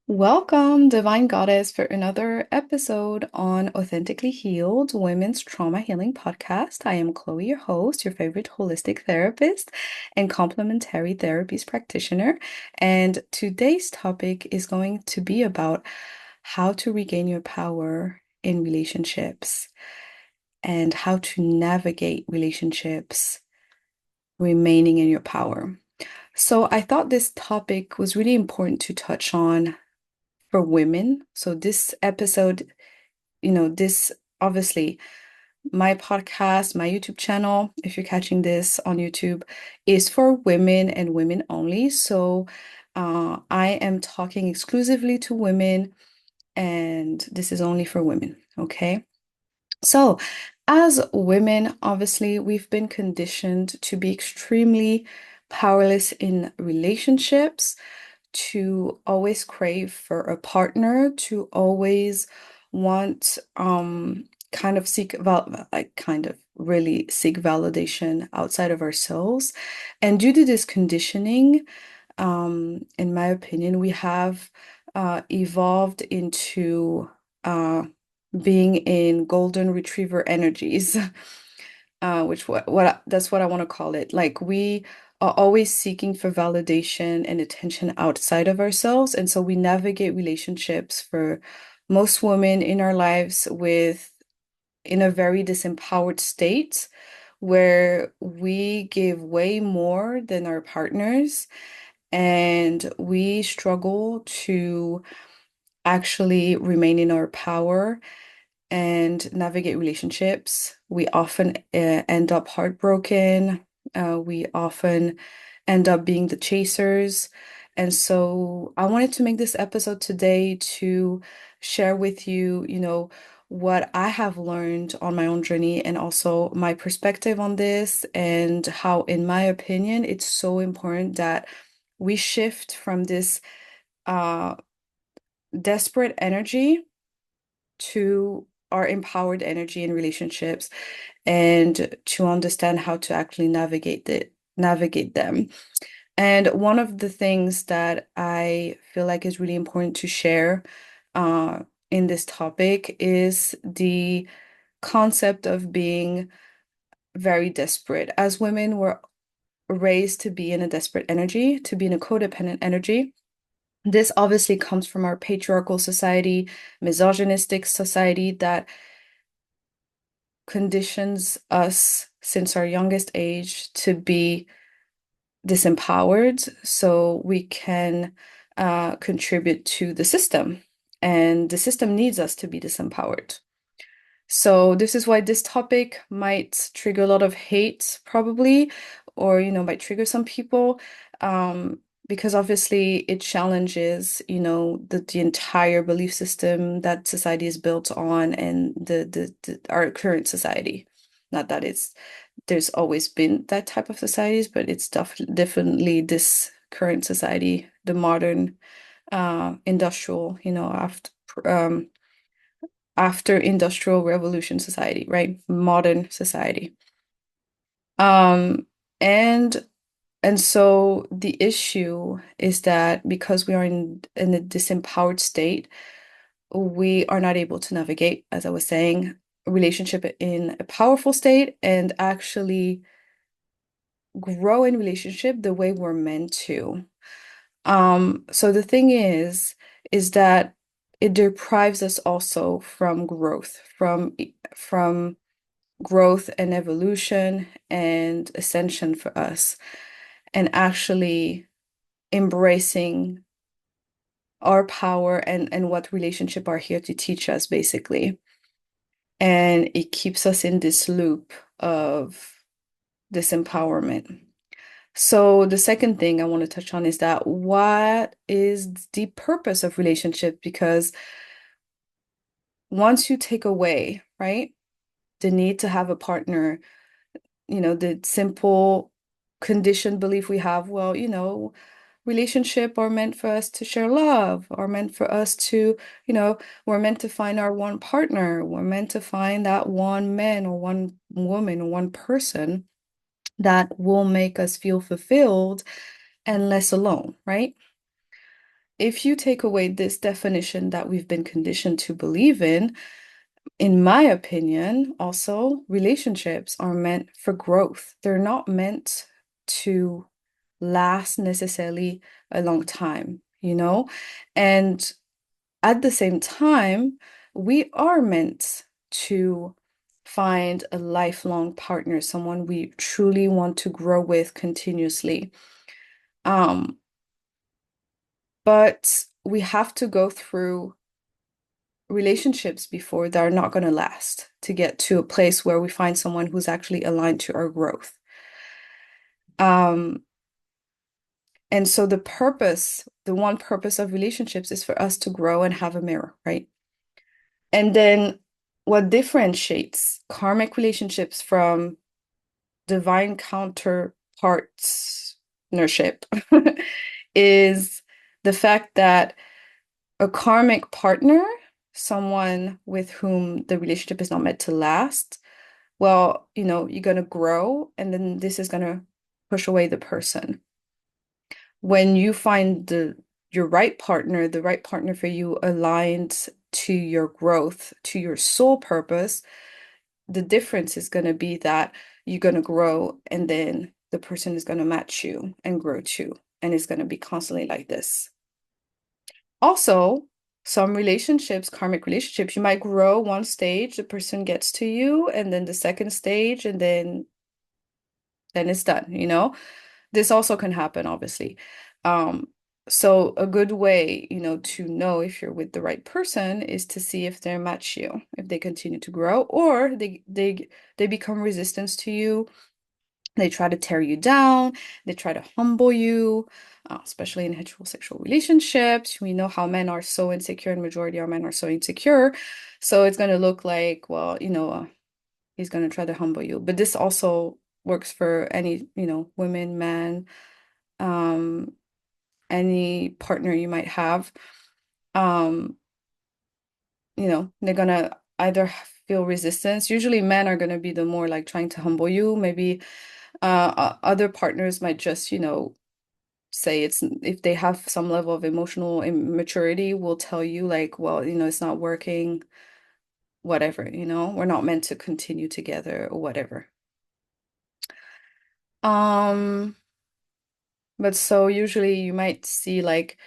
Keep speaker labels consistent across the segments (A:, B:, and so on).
A: Welcome, Divine Goddess, for another episode on Authentically Healed Women's Trauma Healing Podcast. I am Chloe, your host, your favorite holistic therapist and complementary therapies practitioner. And today's topic is going to be about how to regain your power in relationships and how to navigate relationships remaining in your power. So I thought this topic was really important to touch on for women. So this episode, this obviously my podcast, my YouTube channel, if you're catching this on YouTube, is for women and women only. So I am talking exclusively to women, and this is only for women, okay? So, as women, obviously, we've been conditioned to be extremely powerless in relationships, to always crave for a partner, to always want kind of seek like kind of really seek validation outside of ourselves. And due to this conditioning, in my opinion, we have evolved into being in golden retriever energies, which that's what I want to call it. Like we are always seeking for validation and attention outside of ourselves, and so we navigate relationships for most women in our lives with in a very disempowered state where we give way more than our partners and we struggle to actually remain in our power and navigate relationships. We often end up heartbroken. We often end up being the chasers. And so I wanted to make this episode today to share with you, what I have learned on my own journey and also my perspective on this, and how, in my opinion, it's so important that we shift from this uh, desperate energy to our empowered energy in relationships and to understand how to actually navigate them. And one of the things that I feel like is really important to share uh, in this topic is the concept of being very desperate. As women, we're raised to be in a desperate energy, to be in a codependent energy. This obviously comes from our patriarchal society, misogynistic society that conditions us since our youngest age to be disempowered so we can contribute to the system. And the system needs us to be disempowered. So this is why this topic might trigger a lot of hate, probably, or might trigger some people, um, because obviously it challenges, the entire belief system that society is built on and the our current society. Not that there's always been that type of societies, but it's definitely this current society, the modern industrial, after industrial revolution society, right? Modern society. Um, and and so the issue is that because we are in a disempowered state, we are not able to navigate, as I was saying, a relationship in a powerful state and actually grow in relationship the way we're meant to. So the thing is that it deprives us also from growth, from growth and evolution and ascension for us, and actually embracing our power and what relationship are here to teach us, basically. And it keeps us in this loop of disempowerment. So the second thing I want to touch on is that what is the purpose of relationship? Because once you take away, right, the need to have a partner, the simple conditioned belief we have, well, relationship are meant for us to share love, are meant for us to, we're meant to find our one partner. We're meant to find that one man or one woman or one person that will make us feel fulfilled and less alone, right? if you take away this definition that we've been conditioned to believe in my opinion, also, relationships are meant for growth. They're not meant to last necessarily a long time, you know? And at the same time, we are meant to find a lifelong partner, someone we truly want to grow with continuously. Um, but we have to go through relationships before that are not going to last to get to a place where we find someone who's actually aligned to our growth. Um, and so the one purpose of relationships is for us to grow and have a mirror, right? And then what differentiates karmic relationships from divine counterpartnership is the fact that a karmic partner, someone with whom the relationship is not meant to last, well, you're going to grow, and then this is going to push away the person. When you find your right partner, the right partner for you aligned to your growth, to your soul purpose, the difference is going to be that you're going to grow, and then the person is going to match you and grow too. And it's going to be constantly like this. Also, some relationships, karmic relationships, you might grow one stage, the person gets to you, and then the second stage, and then it's done. This also can happen, obviously. Um, so a good way, to know if you're with the right person is to see if they match you, if they continue to grow, or they become resistance to you. They try to tear you down. They try to humble you, especially in heterosexual relationships. We know how men are so insecure, and majority of men are so insecure. So it's going to look like, well, he's going to try to humble you. But this also works for any, women, men, um, any partner you might have. Um, they're going to either feel resistance. Usually men are going to be the more like trying to humble you. Maybe other partners might just, say it's if they have some level of emotional immaturity, will tell you like, well, it's not working, whatever, we're not meant to continue together or whatever. Um, but so usually you might see like,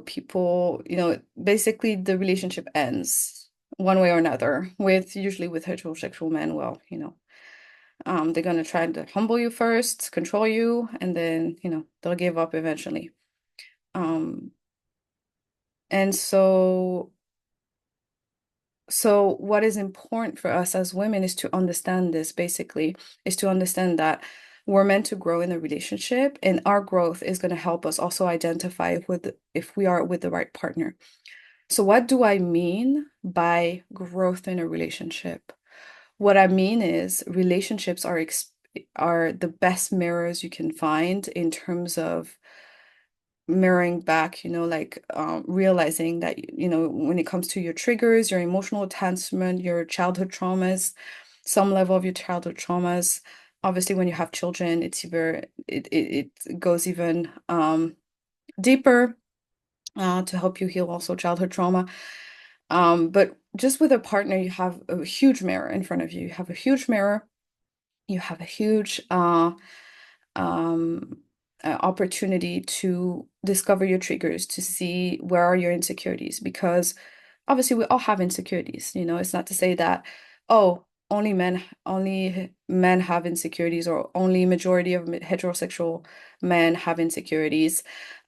A: people, basically the relationship ends one way or another with usually with heterosexual men. Well, they're gonna try to humble you first, control you, and then, they'll give up eventually. Um, and so what is important for us as women is to understand this, basically, is to understand that we're meant to grow in a relationship, and our growth is going to help us also identify if we are with the right partner. So what do I mean by growth in a relationship? What I mean is relationships are the best mirrors you can find in terms of mirroring back, like realizing that, when it comes to your triggers, your emotional attachment, your childhood traumas, some level of your childhood traumas. Obviously, when you have children, it goes even deeper to help you heal also childhood trauma. But just with a partner, you have a huge mirror in front of you. You have a huge mirror. You have a huge um, opportunity to discover your triggers, to see where are your insecurities, because obviously we all have insecurities. It's not to say that, oh, only men have insecurities, or only majority of heterosexual men have insecurities.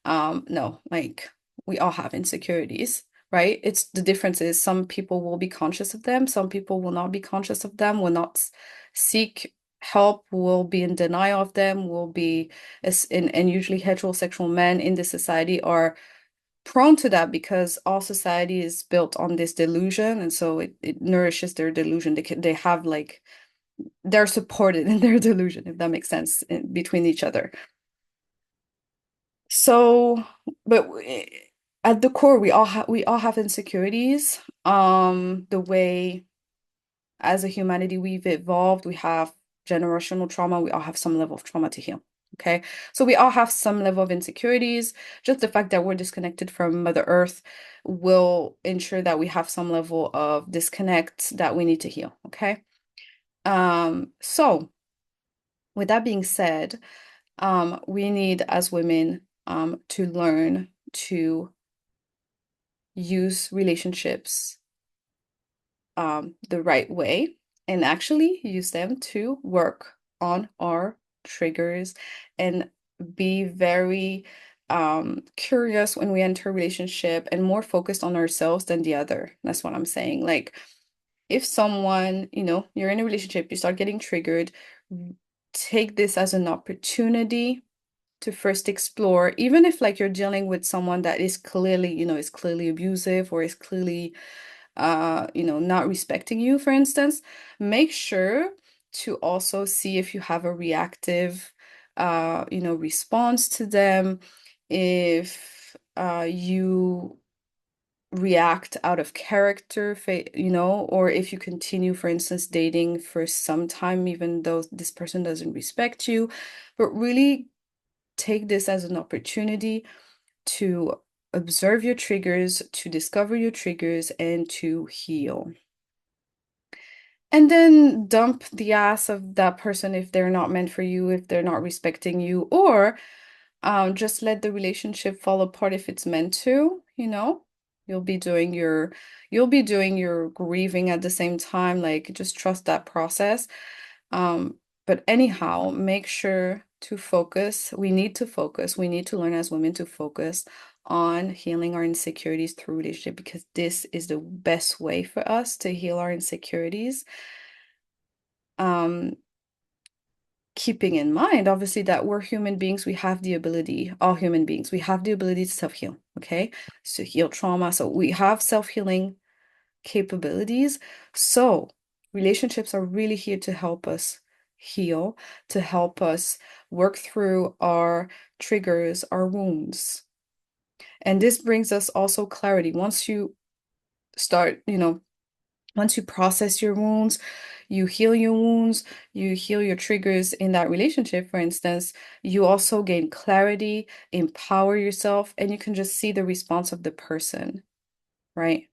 A: No, like we all have insecurities, right? It's the difference is some people will be conscious of them, some people will not be conscious of them, will not seek help, will be in denial of them, will be and usually heterosexual men in this society are prone to that because all society is built on this delusion, and so it nourishes their delusion. They have like they're supported in their delusion, if that makes sense, between each other. So, but at the core, we all have insecurities. The way as a humanity we've evolved, we have generational trauma. We all have some level of trauma to heal. Okay. So we all have some level of insecurities. Just the fact that we're disconnected from Mother Earth will ensure that we have some level of disconnect that we need to heal. Okay. So with that being said, we need as women to learn to use relationships the right way and actually use them to work on our triggers and be very curious when we enter a relationship and more focused on ourselves than the other. That's what I'm saying. Like, if someone, you're in a relationship, you start getting triggered, take this as an opportunity to first explore, even if like you're dealing with someone that is clearly, is clearly abusive or is clearly not respecting you, for instance, make sure to also see if you have a reactive, response to them. If you react out of character, or if you continue, for instance, dating for some time, even though this person doesn't respect you, but really take this as an opportunity to observe your triggers, to discover your triggers, and to heal. And then dump the ass of that person if they're not meant for you, if they're not respecting you, or just let the relationship fall apart if it's meant to, You'll be doing your grieving at the same time. Like, just trust that process. Um, but anyhow, make sure to focus. We need to focus. We need to learn as women to focus on healing our insecurities through relationship, because this is the best way for us to heal our insecurities. Um, Keeping in mind, obviously, that we're human beings, we have the ability, all human beings, we have the ability to self-heal, okay? So heal trauma. So we have self-healing capabilities. So relationships are really here to help us heal, to help us work through our triggers, our wounds. And this brings us also clarity. Once you start, once you process your wounds, you heal your wounds, you heal your triggers in that relationship, for instance, you also gain clarity, empower yourself, and you can just see the response of the person, right?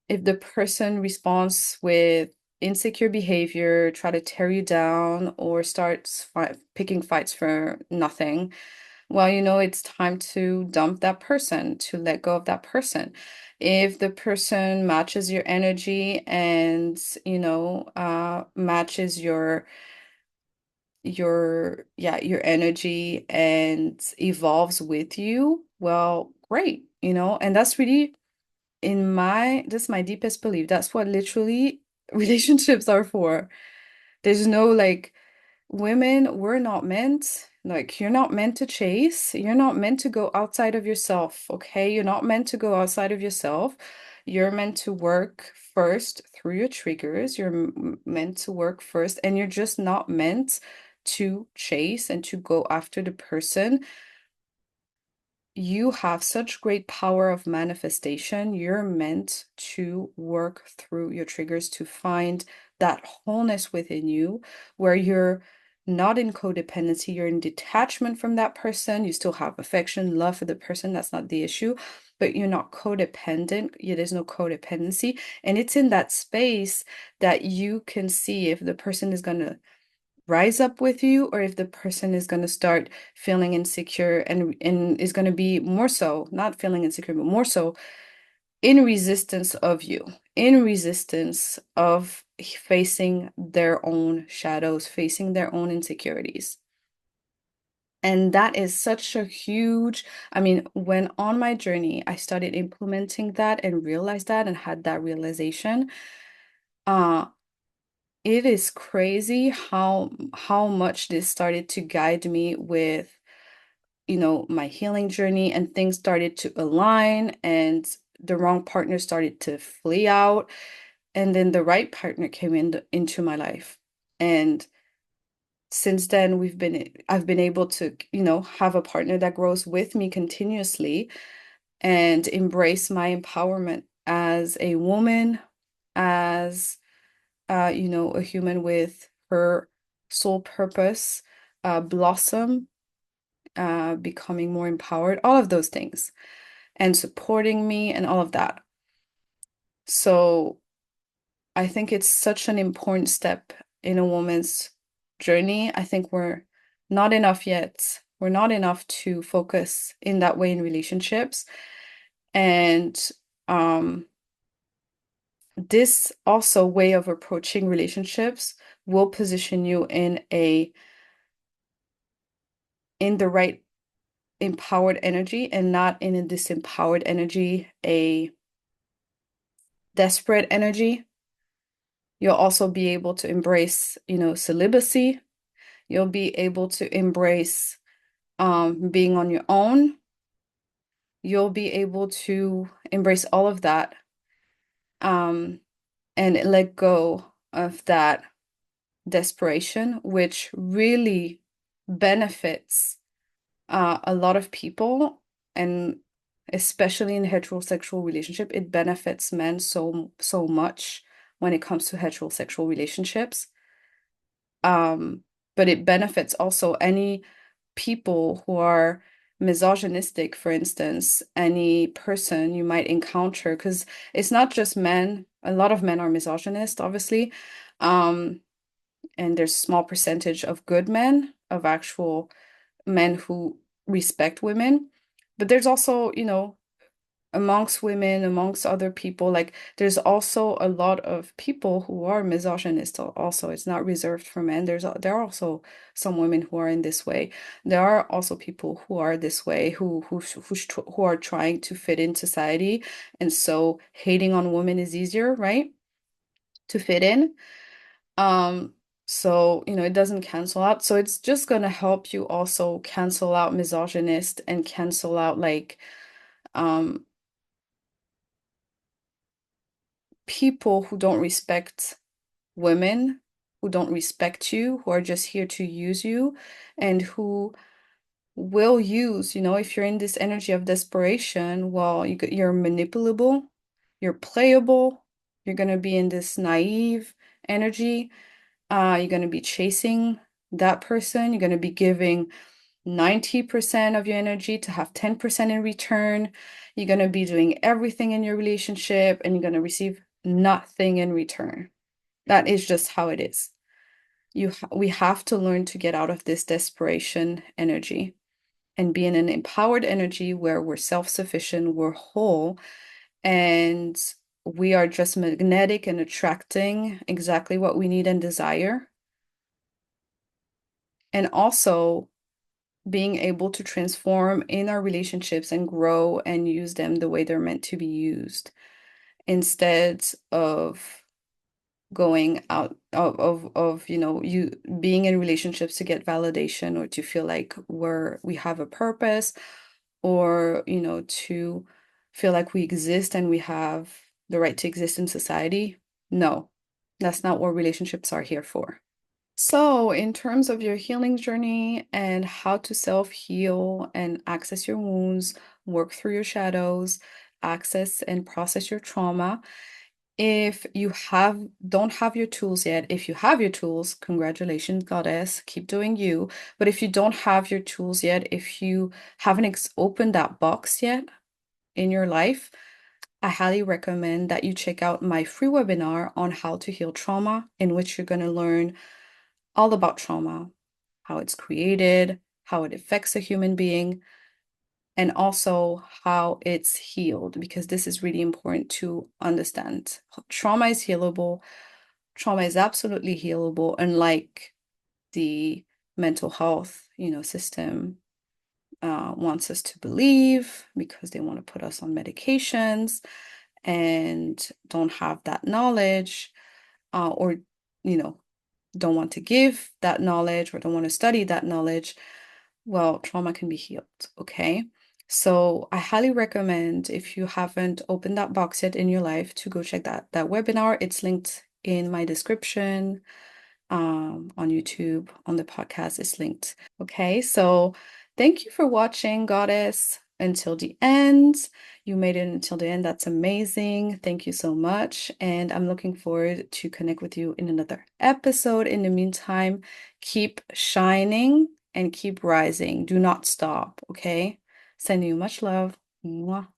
A: If the person responds with insecure behavior, try to tear you down, or starts picking fights for nothing, well, it's time to dump that person, to let go of that person. If the person matches your energy and, matches your energy and evolves with you, well, great, and that's really this is my deepest belief. That's what literally relationships are for. There's no like, women, we're not meant, like, you're not meant to chase. You're not meant to go outside of yourself, okay? You're not meant to go outside of yourself. You're meant to work first through your triggers. You're meant to work first, and you're just not meant to chase and to go after the person. You have such great power of manifestation. You're meant to work through your triggers to find that wholeness within you, where you're not in codependency, you're in detachment from that person. You still have affection, love for the person. That's not the issue, but you're not codependent. There's no codependency. And it's in that space that you can see if the person is going to rise up with you, or if the person is going to start feeling insecure and is going to be more so not feeling insecure, but more so in resistance of you, in resistance of facing their own shadows, facing their own insecurities. And that is such a huge, I mean, when on my journey I started implementing that and realized that and had that realization, uh it is crazy how much this started to guide me with, my healing journey, and things started to align, and the wrong partner started to flee out, and then the right partner came into my life. And since then I've been able to, have a partner that grows with me continuously and embrace my empowerment as a woman, as a human with her soul purpose, blossom, becoming more empowered, all of those things, and supporting me and all of that. So I think it's such an important step in a woman's journey. I think we're not enough yet. We're not enough to focus in that way in relationships. And um, this also way of approaching relationships will position you in the right empowered energy and not in a disempowered energy, a desperate energy. You'll also be able to embrace, celibacy. You'll be able to embrace being on your own. You'll be able to embrace all of that, um, and let go of that desperation, which really benefits a lot of people, and especially in heterosexual relationship, it benefits men so much when it comes to heterosexual relationships. Um, but it benefits also any people who are misogynistic, for instance, any person you might encounter, because it's not just men. A lot of men are misogynist, obviously. Um, and there's a small percentage of good men, of actual men who respect women. But there's also, amongst women, amongst other people, like there's also a lot of people who are misogynist also. It's not reserved for men. There are also some women who are in this way. There are also people who are this way, who are trying to fit in society. And so hating on women is easier, right? To fit in. Um, so, it doesn't cancel out. So it's just gonna help you also cancel out misogynist and cancel out like um people who don't respect women, who don't respect you, who are just here to use you, and who will use, if you're in this energy of desperation, well, you're manipulable, you're playable, you're going to be in this naive energy. You're going to be chasing that person. You're going to be giving 90% of your energy to have 10% in return. You're going to be doing everything in your relationship and you're going to receive nothing in return. That is just how it is. We have to learn to get out of this desperation energy and be in an empowered energy where we're self-sufficient, we're whole, and we are just magnetic and attracting exactly what we need and desire. And also being able to transform in our relationships and grow and use them the way they're meant to be used instead of going out of you being in relationships to get validation or to feel like we have a purpose, or to feel like we exist and we have the right to exist in society. No, that's not what relationships are here for. So, in terms of your healing journey and how to self-heal and access your wounds, work through your shadows, access and process your trauma, if you don't have your tools yet, if you have your tools, congratulations, goddess, keep doing you. But if you don't have your tools yet, if you haven't opened that box yet in your life, I highly recommend that you check out my free webinar on how to heal trauma, in which you're going to learn all about trauma, how it's created, how it affects a human being, and also how it's healed, because this is really important to understand. Trauma is healable. Trauma is absolutely healable, unlike the mental health, system wants us to believe, because they want to put us on medications and don't have that knowledge, or, you know, don't want to give that knowledge or don't want to study that knowledge. Well, trauma can be healed, okay? So I highly recommend, if you haven't opened that box yet in your life, to go check that webinar. It's linked in my description, on YouTube, on the podcast, it's linked. Okay, so thank you for watching, Goddess. until the end. You made it until the end. That's amazing. Thank you so much. And I'm looking forward to connect with you in another episode. In the meantime, keep shining and keep rising. Do not stop, okay? Sending you much love. Mwah.